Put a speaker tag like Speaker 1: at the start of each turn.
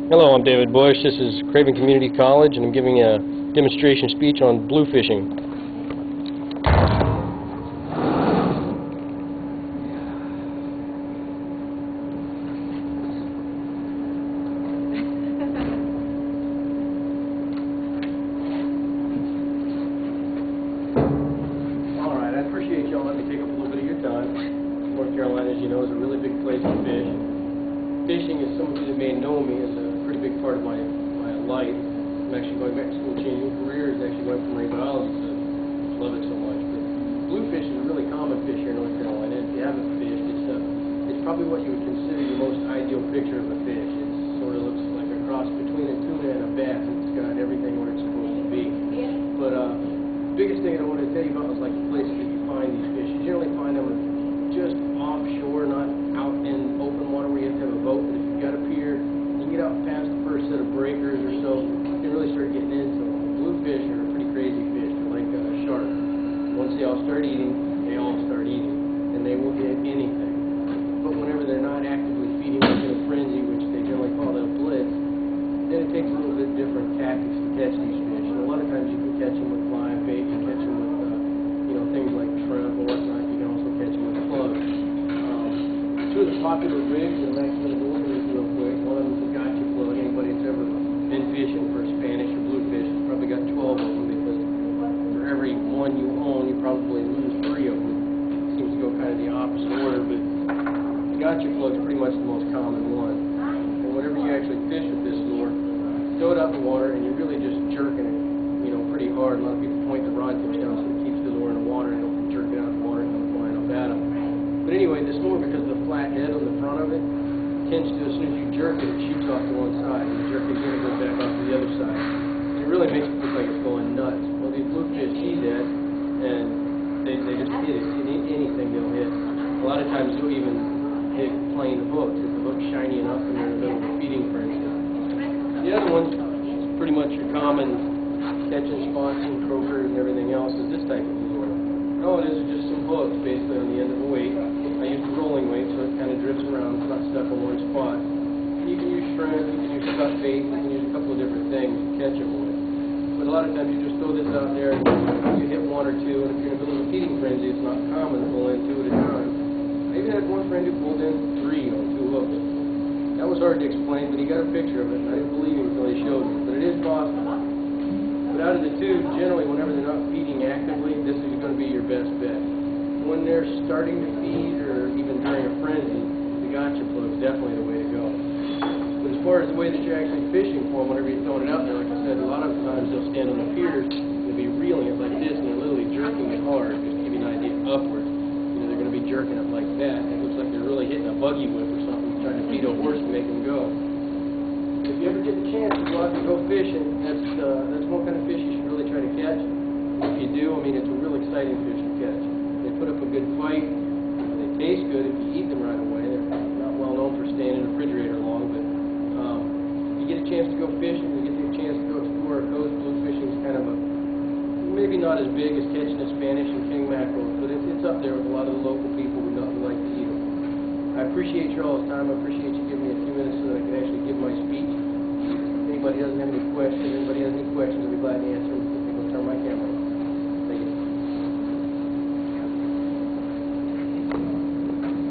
Speaker 1: Hello, I'm David Bush. This is Craven Community College, and I'm giving a demonstration speech on blue fishing. All right, I appreciate y'all letting me take up a little bit of your time. North Carolina, as you know, is a really big place to fish. Fishing, as some of you that may know me, is a pretty big part of my life. I'm actually going back to school, changing careers, actually going from marine biology to love it so much. But bluefish is a really common fish here in North Carolina. If you haven't fished, it's probably what you would consider your most ideal picture of a fish. It sort of looks like a cross between a tuna and a bass. It's got everything where it's supposed to be. But the biggest thing that I want to tell you about is like the places that you find these fish. You generally find them just offshore, not out in open water where you have to have a boat. But if you've got a pier, you can get out past the first set of breakers or so, you can really start getting into them. Bluefish are a pretty crazy fish. They're like a shark. Once they all start eating, they all start eating, and they will get anything. But whenever they're not actively feeding like in a frenzy, which they generally call that a blitz, then it takes a little bit different tactics to catch these fish. And a lot of times you can catch them with live bait, you can catch them with things like shrimp or whatnot. You can also catch them with plugs. Two of the popular rigs that I'm actually going to go over with real quick. One of them is a gotcha plug. Anybody that's ever been fishing for Spanish or bluefish has probably got 12 of them, because for every one you own, you probably lose 3 of them. It seems to go kind of the opposite order, but the gotcha plug is pretty much the most common one. And whenever you actually fish with this lure, throw it out in the water and you're really just jerking it, pretty hard. A lot of people point the rod tips down so it keeps the lure in the water and don't jerk it out in the water and come flying up at them. But anyway, this lure, because of the flat head on the front of it, tends to, as soon as you jerk it, it shoots off to one side. And you jerk it again, it goes back off to the other side. And it really makes it look like it's going nuts. Well, these bluefish see that, and they just hit it. Anything they'll hit. A lot of times they'll even hit plain hooks if the hook's shiny enough and they're in the middle of a feeding frenzy. The other one is pretty much your common catching spots and croakers and everything else is this type of lure. All it is just some hooks basically on the end of a weight. I use the rolling weight so it kind of drifts around. It's not stuck on one spot. You can use shrimp, you can use cut bait, you can use a couple of different things to catch them with. But a lot of times you just throw this out there and you hit 1 or 2, and if you're in the middle of a feeding frenzy, it's not common to pull in 2 at a time. I even had one friend who pulled in 3 on 2 hooks. That was hard to explain, but he got a picture of it, and I didn't believe him until he showed me. But it is possible. But out of the 2, generally, whenever they're not feeding actively, this is going to be your best bet. When they're starting to feed, or even during a frenzy, the gotcha plug is definitely the way to go. But as far as the way that you're actually fishing for them, whenever you're throwing it out there, like I said, a lot of times they'll stand on the piers, they'll be reeling it like this, and they're literally jerking it hard, just to give you an idea, upwards. They're going to be jerking it like that, and it looks like they're really hitting a buggy whip or something, trying to feed a horse to make them go. If you ever get the chance to go out and go fishing, that's one kind of fish you should really try to catch. If you do, it's a real exciting fish to catch. They put up a good fight. They taste good if you eat them right away. They're not well known for staying in the refrigerator long, but if you get a chance to go fishing, you get the chance to go explore our coast. Bluefishing is kind of maybe not as big as catching a Spanish and king mackerel, but it's up there with a lot of the local people who like to eat them. I appreciate your all's time. I appreciate you giving me a few minutes so that I can actually give my speech. If anybody doesn't have any questions, I'll be glad to answer them. I'm going to turn my camera on.